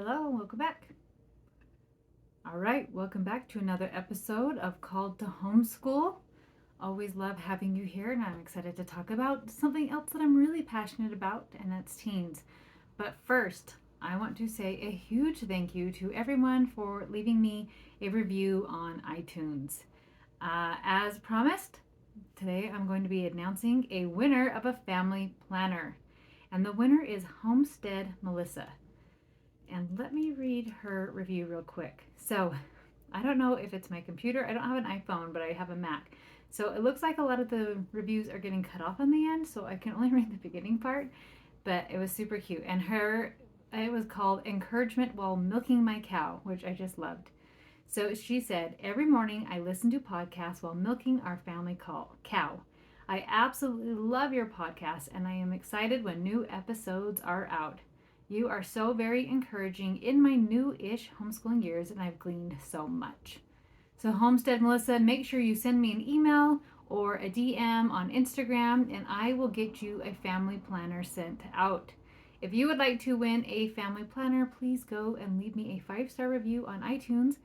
Hello, welcome back. All right, welcome back to another episode of Called to Homeschool. Always love having you here, and I'm excited to talk about something else that I'm really passionate about, and that's teens. But first, I want to say a huge thank you to everyone for leaving me a review on iTunes. As promised, today I'm going to be announcing a winner of a family planner, and the winner is Homestead Melissa. And let me read her review real quick. So, I don't know if it's my computer. I don't have an iPhone, but I have a Mac. So, it looks like a lot of the reviews are getting cut off on the end, so I can only read the beginning part. But it was super cute. And it was called Encouragement While Milking My Cow, which I just loved. So, she said, every morning I listen to podcasts while milking our family cow. I absolutely love your podcast, and I am excited when new episodes are out. You are so very encouraging in my new-ish homeschooling years, and I've gleaned so much. So, Homestead Melissa, make sure you send me an email or a DM on Instagram, and I will get you a family planner sent out. If you would like to win a family planner, please go and leave me a 5-star review on iTunes,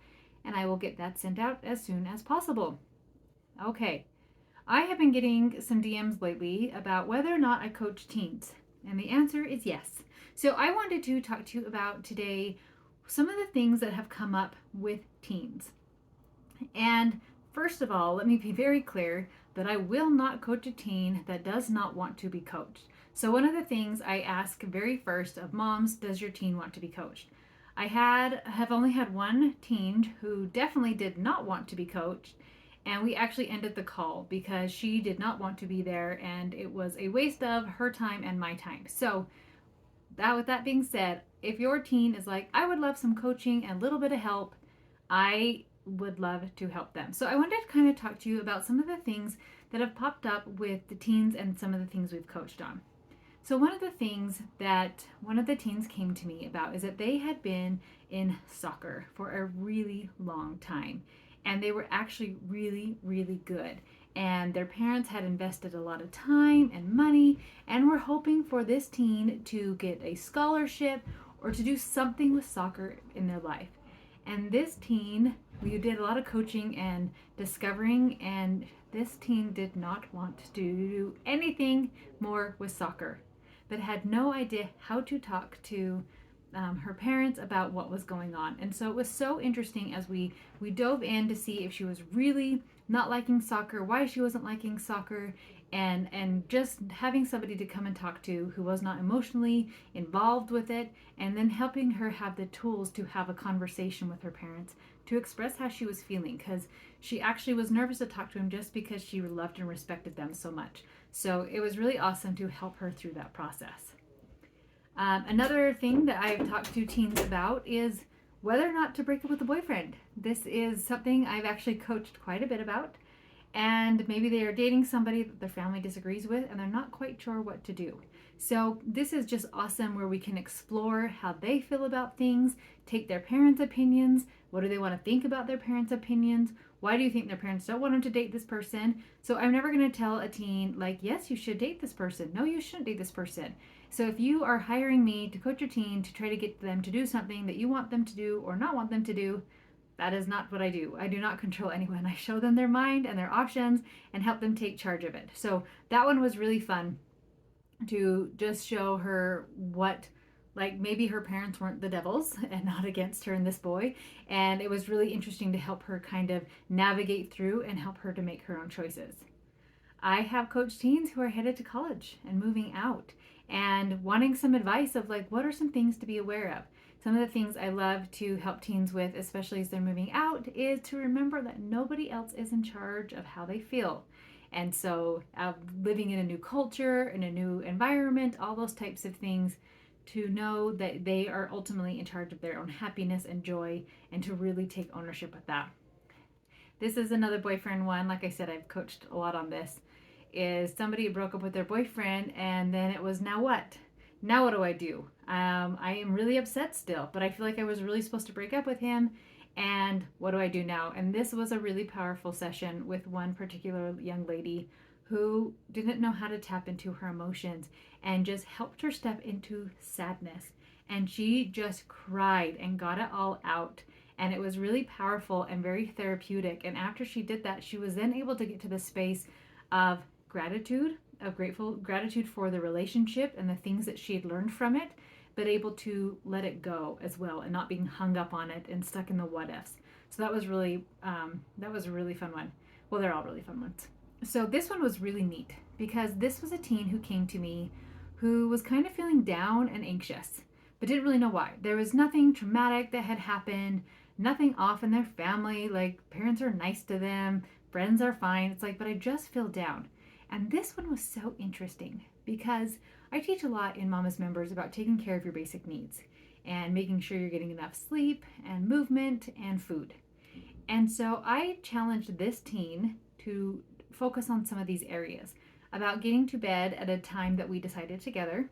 and I will get that sent out as soon as possible. Okay, I have been getting some DMs lately about whether or not I coach teens, and the answer is yes. So I wanted to talk to you about today some of the things that have come up with teens. And first of all, let me be very clear that I will not coach a teen that does not want to be coached. So one of the things I ask very first of moms, does your teen want to be coached? I have only had one teen who definitely did not want to be coached, and we actually ended the call because she did not want to be there and it was a waste of her time and my time. So with that being said, if your teen is like, I would love some coaching and a little bit of help, I would love to help them. So I wanted to kind of talk to you about some of the things that have popped up with the teens and some of the things we've coached on. So one of the things that one of the teens came to me about is that they had been in soccer for a really long time, and they were actually really, really good. And their parents had invested a lot of time and money and were hoping for this teen to get a scholarship or to do something with soccer in their life. And this teen, we did a lot of coaching and discovering, and this teen did not want to do anything more with soccer, but had no idea how to talk to her parents about what was going on. And so it was so interesting as we dove in to see if she was really not liking soccer, why she wasn't liking soccer, and just having somebody to come and talk to who was not emotionally involved with it, and then helping her have the tools to have a conversation with her parents to express how she was feeling, because she actually was nervous to talk to him just because she loved and respected them so much. So it was really awesome to help her through that process. Another thing that I've talked to teens about is whether or not to break up with a boyfriend. This is something I've actually coached quite a bit about. And maybe they are dating somebody that their family disagrees with and they're not quite sure what to do. So, this is just awesome where we can explore how they feel about things, take their parents' opinions. What do they want to think about their parents' opinions? Why do you think their parents don't want them to date this person? So, I'm never going to tell a teen, like, yes, you should date this person. No, you shouldn't date this person. So, if you are hiring me to coach your teen to try to get them to do something that you want them to do or not want them to do, that is not what I do. I do not control anyone. I show them their mind and their options and help them take charge of it. So that one was really fun to just show her what, like, maybe her parents weren't the devils and not against her and this boy. And it was really interesting to help her kind of navigate through and help her to make her own choices. I have coached teens who are headed to college and moving out and wanting some advice of, like, what are some things to be aware of. Some of the things I love to help teens with, especially as they're moving out, is to remember that nobody else is in charge of how they feel. And so, living in a new culture, in a new environment, all those types of things, to know that they are ultimately in charge of their own happiness and joy, and to really take ownership of that. This is another boyfriend one. Like I said, I've coached a lot on this. Is somebody broke up with their boyfriend, and then it was, now what? Now what do I do? I am really upset still, but I feel like I was really supposed to break up with him. And what do I do now? And this was a really powerful session with one particular young lady who didn't know how to tap into her emotions and just helped her step into sadness and she just cried and got it all out. And it was really powerful and very therapeutic. And after she did that, she was then able to get to the space of gratitude, of grateful gratitude for the relationship and the things that she had learned from it, but able to let it go as well and not being hung up on it and stuck in the what ifs. So that was a really fun one. Well, they're all really fun ones. So this one was really neat because this was a teen who came to me who was kind of feeling down and anxious, but didn't really know why. There was nothing traumatic that had happened, nothing off in their family. Like, parents are nice to them, friends are fine. It's like, but I just feel down. And this one was so interesting because I teach a lot in Mama's Members about taking care of your basic needs and making sure you're getting enough sleep and movement and food. And so I challenged this teen to focus on some of these areas about getting to bed at a time that we decided together,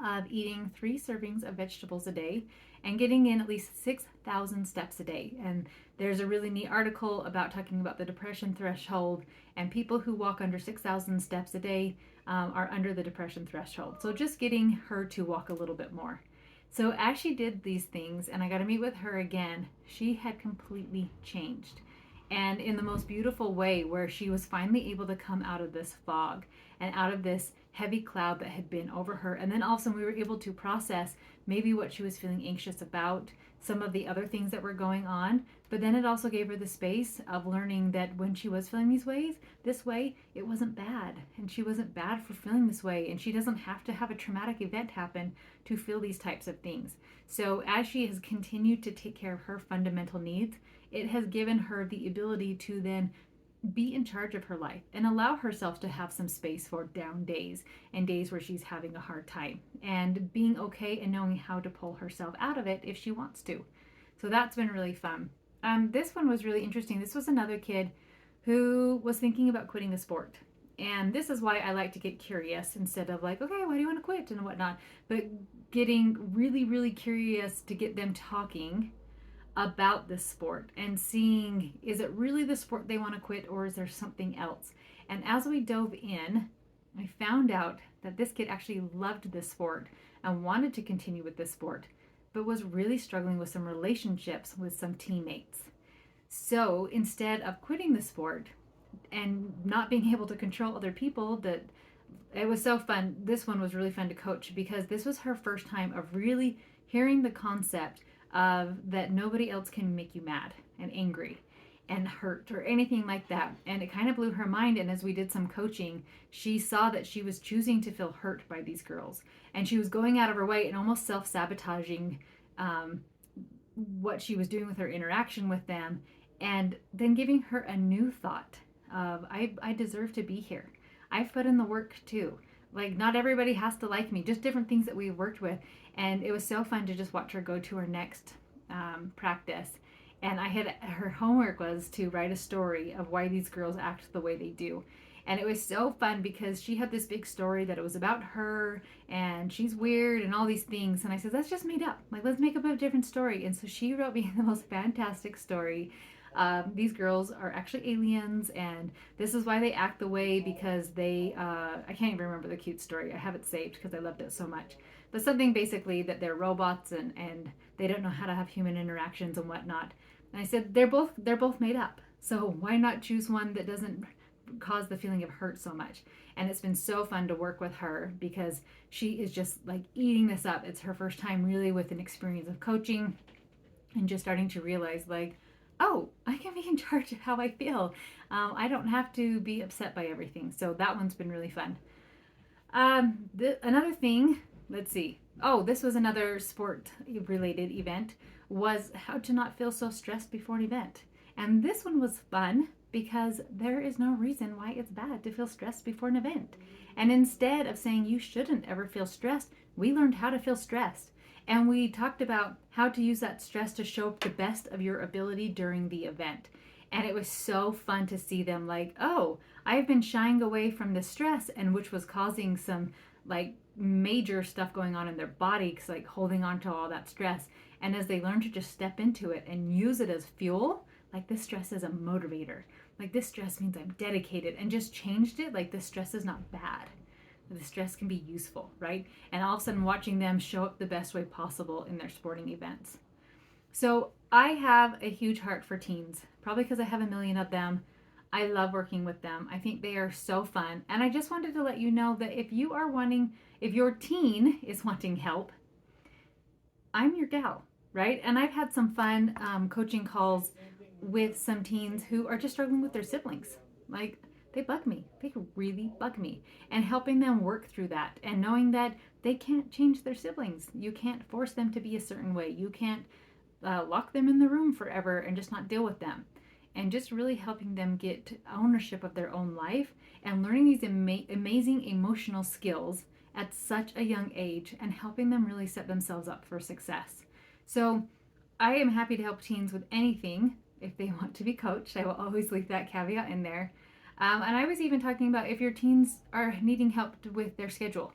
of eating 3 servings of vegetables a day, and getting in at least 6,000 steps a day. And there's a really neat article about talking about the depression threshold, and people who walk under 6,000 steps a day are under the depression threshold. So just getting her to walk a little bit more. So as she did these things, and I got to meet with her again, she had completely changed. And in the most beautiful way, where she was finally able to come out of this fog and out of this heavy cloud that had been over her. And then also we were able to process maybe what she was feeling anxious about, some of the other things that were going on. But then it also gave her the space of learning that when she was feeling this way, it wasn't bad. And she wasn't bad for feeling this way. And she doesn't have to have a traumatic event happen to feel these types of things. So as she has continued to take care of her fundamental needs, it has given her the ability to then be in charge of her life and allow herself to have some space for down days and days where she's having a hard time, and being okay and knowing how to pull herself out of it if she wants to. So that's been really fun. This one was really interesting. This was another kid who was thinking about quitting a sport. And this is why I like to get curious instead of like, okay, why do you want to quit and whatnot? But getting really, really curious to get them talking about this sport and seeing, is it really the sport they want to quit, or is there something else? And as we dove in, I found out that this kid actually loved this sport and wanted to continue with this sport, but was really struggling with some relationships with some teammates. So instead of quitting the sport and not being able to control other people, that it was so fun. This one was really fun to coach because this was her first time of really hearing the concept of that nobody else can make you mad and angry and hurt or anything like that. And it kind of blew her mind. And as we did some coaching, she saw that she was choosing to feel hurt by these girls. And she was going out of her way and almost self sabotaging what she was doing with her interaction with them. And then giving her a new thought of, I deserve to be here. I've put in the work too. Like, not everybody has to like me, just different things that we've worked with. And it was so fun to just watch her go to her next practice. And her homework was to write a story of why these girls act the way they do. And it was so fun because she had this big story that it was about her and she's weird and all these things. And I said, that's just made up. Like, let's make up a different story. And so she wrote me the most fantastic story. These girls are actually aliens, and this is why they act the way, because I can't even remember the cute story. I have it saved because I loved it so much. But something basically that they're robots and they don't know how to have human interactions and whatnot. And I said, they're both made up. So why not choose one that doesn't cause the feeling of hurt so much? And it's been so fun to work with her because she is just like eating this up. It's her first time really with an experience of coaching and just starting to realize, like, oh, I can be in charge of how I feel. I don't have to be upset by everything. So that one's been really fun. Another thing, let's see. Oh, this was another sport related event, was how to not feel so stressed before an event. And this one was fun because there is no reason why it's bad to feel stressed before an event. And instead of saying you shouldn't ever feel stressed, we learned how to feel stressed. And we talked about how to use that stress to show up the best of your ability during the event. And it was so fun to see them like, oh, I've been shying away from the stress, and which was causing some like major stuff going on in their body, like holding on to all that stress. And as they learn to just step into it and use it as fuel, like this stress is a motivator. Like this stress means I'm dedicated, and just changed it. Like this stress is not bad. the stress can be useful, right? And all of a sudden watching them show up the best way possible in their sporting events. So I have a huge heart for teens, probably because I have a million of them. I love working with them. I think they are so fun. And I just wanted to let you know that if your teen is wanting help, I'm your gal, right? And I've had some fun coaching calls with some teens who are just struggling with their siblings. Like, they bug me. They really bug me. And helping them work through that and knowing that they can't change their siblings. You can't force them to be a certain way. You can't lock them in the room forever and just not deal with them. And just really helping them get ownership of their own life and learning these amazing emotional skills at such a young age and helping them really set themselves up for success. So I am happy to help teens with anything if they want to be coached. I will always leave that caveat in there. And I was even talking about if your teens are needing help with their schedule,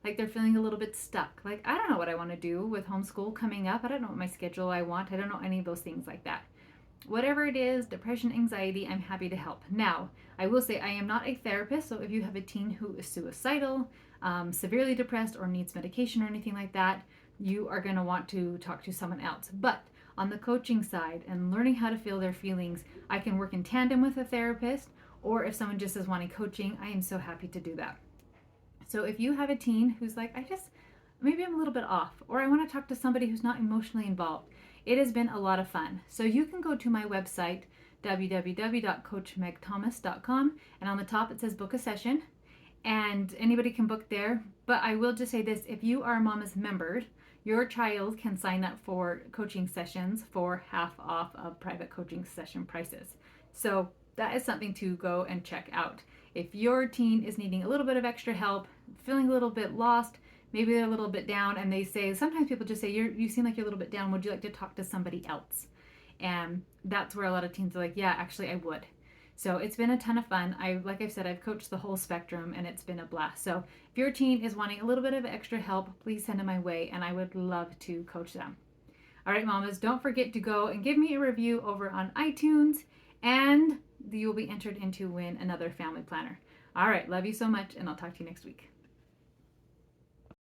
like they're feeling a little bit stuck. Like, I don't know what I want to do with homeschool coming up. I don't know what my schedule I want. I don't know any of those things like that. Whatever it is, depression, anxiety, I'm happy to help. Now, I will say I am not a therapist, so if you have a teen who is suicidal, severely depressed, or needs medication or anything like that, you are going to want to talk to someone else. But on the coaching side and learning how to feel their feelings, I can work in tandem with a therapist, or if someone just is wanting coaching, I am so happy to do that. So if you have a teen who's like, maybe I'm a little bit off, or I want to talk to somebody who's not emotionally involved, it has been a lot of fun. So you can go to my website, www.coachmegthomas.com, and on the top it says book a session, and anybody can book there. But I will just say this, if you are a Mama's member, your child can sign up for coaching sessions for half off of private coaching session prices. So that is something to go and check out. If your teen is needing a little bit of extra help, feeling a little bit lost, maybe they're a little bit down, and they say, sometimes people just say, you seem like you're a little bit down. Would you like to talk to somebody else? And that's where a lot of teens are like, yeah, actually I would. So it's been a ton of fun. Like I've said, I've coached the whole spectrum and it's been a blast. So if your teen is wanting a little bit of extra help, please send them my way and I would love to coach them. All right, mamas, don't forget to go and give me a review over on iTunes, and you will be entered in to win another family planner. All right, love you so much, and I'll talk to you next week.